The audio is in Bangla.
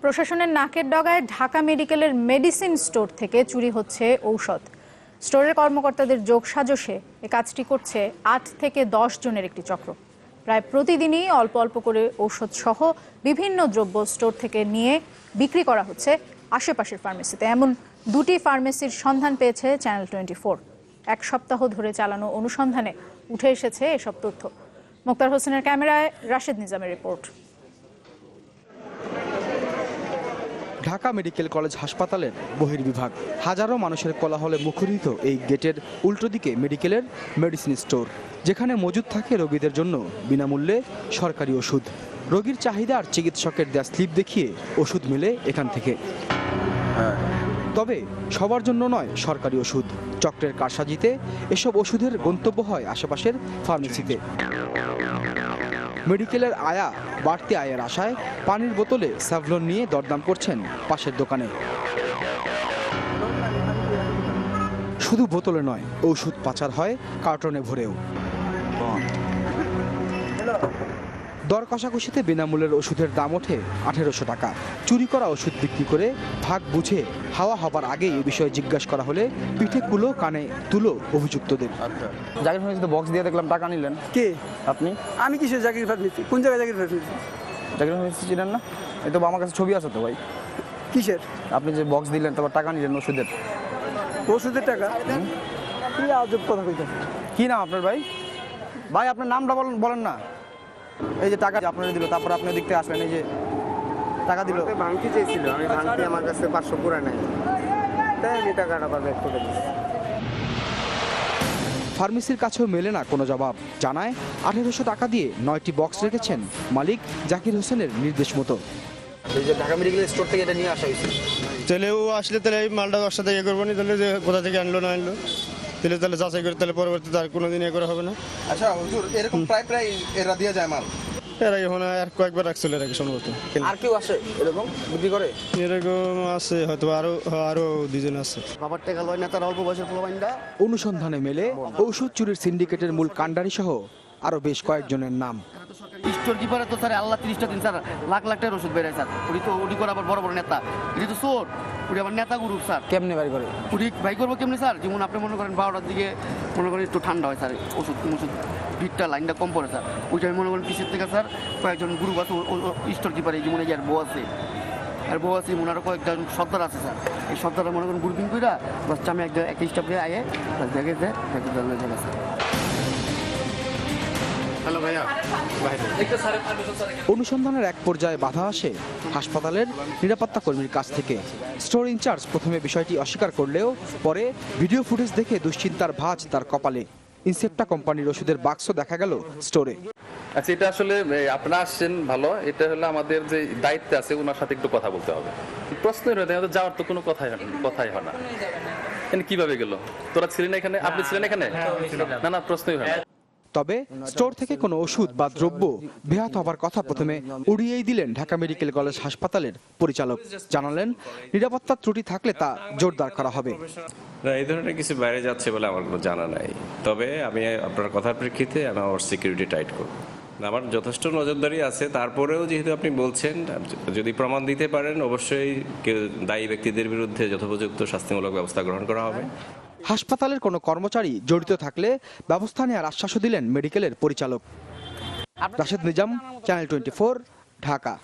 প্রশাসনের নাকের ডগায় ঢাকা মেডিকেলের মেডিসিন স্টোর থেকে চুরি হচ্ছে ঔষধ। স্টোরের কর্মকর্তাদের যোগসাজশে এ কাজটি করছে ৮ থেকে ১০ জনের একটি চক্র। প্রায় প্রতিদিনই অল্প অল্প করে ঔষধ সহ বিভিন্ন দ্রব্য স্টোর থেকে নিয়ে বিক্রি করা হচ্ছে আশেপাশের ফার্মেসিতে। এমন দুটি ফার্মেসির সন্ধান পেয়েছে চ্যানেল 24। এক সপ্তাহ ধরে চালানো অনুসন্ধানে উঠে এসেছে এসব তথ্য। মোক্তার হোসেনের ক্যামেরায় রাশেদ নিজামের রিপোর্ট। ঢাকা মেডিকেল কলেজ হাসপাতালের বহির্বিভাগ, হাজারো মানুষের কোলাহলে মুখরিত এই গেটের উল্টো দিকে মেডিকেলের মেডিসিন স্টোর, যেখানে মজুদ থাকে রোগীদের জন্য বিনামূল্যে সরকারি ওষুধ। রোগীর চাহিদা আর চিকিৎসকের দেয়া স্লিপ দেখিয়ে ওষুধ মেলে এখান থেকে। তবে সবার জন্য নয় সরকারি ওষুধ। চক্রের কারসাজিতে এসব ওষুধের গন্তব্য হয় আশেপাশের ফার্মেসিতে। মেডিকেলের আয়া বাড়তি আয়ের আশায় পানির বোতলে স্যাভলন নিয়ে দরদাম করছেন পাশের দোকানে। শুধু বোতলে নয়, ওষুধ পাচার হয় কার্টনে ভরেও। দর কষাকষিতে বিনামূল্যের ওষুধের দাম ওঠে ১৮০০ টাকা। চুরি করা ওষুধ বিক্রি করে ভাগ বুঝে হাওয়া হবার আগেই এ বিষয়ে জিজ্ঞাসা করা হলে পিঠে কুলো কানে তুলো অভিযুক্তদের। জাকির ফার্মেসিতে বক্স দিয়ে দেখলাম টাকা নিলেন। কে? আপনি? আমি কিসের জাকির ফার্মেসি? কোন জায়গায় জাকির ফার্মেসি? জাকির ফার্মেসি চিনেন না? এই তো আমার কাছে ছবি আছে তো ভাই। কিসের? আপনি যে বক্স দিলেন তারপর টাকা নিলেন ওষুধের। ওষুধের টাকা? কি আজব কথা কইতেছেন? কি নাম আপনার ভাই? ভাই আপনার নামটা বলেন না। এই যে টাকা আপনারা দিল, তারপর আপনি দেখতে আসলেন, এই যে টাকা দিল। ভাঙতে চেয়েছিল, আমি ভাঙতে আমার কাছে 500 পুরা নাই, তাই আমি টাকাটা ব্যাক করে দিচ্ছি। ফার্মেসির কাছেও মেলে না কোনো জবাব। জানায় ১৮০০ টাকা দিয়ে ৯টি বক্স রেখেছেন মালিক জাকির হোসেনের নির্দেশ মতো। এই যে ঢাকা মেডিকেল স্টোর থেকে এটা নিয়ে আসা হয়েছে। তাহলে ও আসলে তাহলে এই মালটা একসাথে ইয়ে করবো না, তাহলে যে কোথা থেকে আনলো না আনলো, তাহলে যাচাই করে তাহলে পরবর্তীতে আর কোনোদিন ইয়ে করা হবে না। আচ্ছা হুজুর, এরকম প্রায় এরা দিয়ে যায় মাল? এর আগে এখন আর কয়েকবার রাখছিল এর আগে সম্ভবত। আর কেউ আসে এরকম বিক্রি করে? এরকম আছে হয়তো, আরো দুজন আছে। বাবার টাকা লয় না তার অল্প বয়সের পোলাপাইনটা। অনুসন্ধানে মেলে ঔষধ চুরির সিন্ডিকেটের মূল কাণ্ডারি সহ আরো বেশ কয়েকজনের নাম। স্টোর কিপারে তো স্যার আল্লাহ 30টা দিন স্যার লাখ লাখ টাকার ওষুধ বেড়ায় স্যার। উনি করে আবার বড় বড় নেতা, উনি তো চোর, উনি আবার নেতা গ্রুপ স্যার। কেমনে বাড়ি করে? উনি ভাই করবো কেমনি স্যার? যেমন আপনি মনে করেন 12টার দিকে মনে করেন একটু ঠান্ডা হয় স্যার, ওষুধ ভিড়টা লাইনটা কম পড়ে স্যার। ওইটা আমি মনে করেন পিছের থেকে স্যার কয়েকজন গ্রুপ আছে স্টোর কিপারে, যেমন এই আর বউ আছে, আর বউ আছে মনে আরও কয়েকজন সর্দার আছে স্যার। এই সর্দাররা মনে করেন গ্রুপিং করে বাস আমি একটা স্টাফ দিয়ে আয়ে দেখে স্যার। অনুসন্ধানের এক পর্যায়ে বাধা আসে হাসপাতালের নিরাপত্তা কর্মীর কাছ থেকে। স্টোর ইনচার্জ প্রথমে বিষয়টি অস্বীকার করলেও পরে ভিডিও ফুটেজ দেখে দুশ্চিন্তার ভাঁজ তার কপালে। ইনসেপ্টা কোম্পানির ওষুধের বাক্স দেখা গেল স্টোরে। আচ্ছা, এটা আসলে আপনারা আসছেন ভালো, এটা হলো আমাদের যে দায়িত্ব আছে ওনার সাথে একটু কথা বলতে হবে। প্রশ্নই রয়ে যাওয়ার তো কোনো কথাই হয় না। কিভাবে গেল? তোরা ছিলেন এখানে? আপনি ছিলেন এখানে? না, প্রশ্নই হয় না। তবে স্টোর থেকে কোনো ওষুধ বা দ্রব্য বেহাত হবার কথা প্রথমে উড়িয়েই দিলেন ঢাকা মেডিকেল কলেজ হাসপাতালের পরিচালক। জানালেন নিরাপত্তার ত্রুটি থাকলে তা জোরদার করা হবে। না, এই ধরনের কিছু বাইরে যাচ্ছে বলে আমার কোনো জানা নাই। তবে আমি আপনার কথার প্রেক্ষিতে আমি আমার সিকিউরিটি টাইট করব। আমার যথেষ্ট নজরদারি আছে, তারপরেও যেহেতু আপনি বলছেন, যদি প্রমাণ দিতে পারেন অবশ্যই দায়ী ব্যক্তিদের বিরুদ্ধে যথোপযুক্ত শাস্তিমূলক ব্যবস্থা গ্রহণ করা হবে। হাসপাতালের কোনো কর্মচারী জড়িত থাকলে ব্যবস্থা নেওয়ার আশ্বাসও দিলেন মেডিকেলের পরিচালক। রাশেদ নিজাম, চ্যানেল 24, ঢাকা।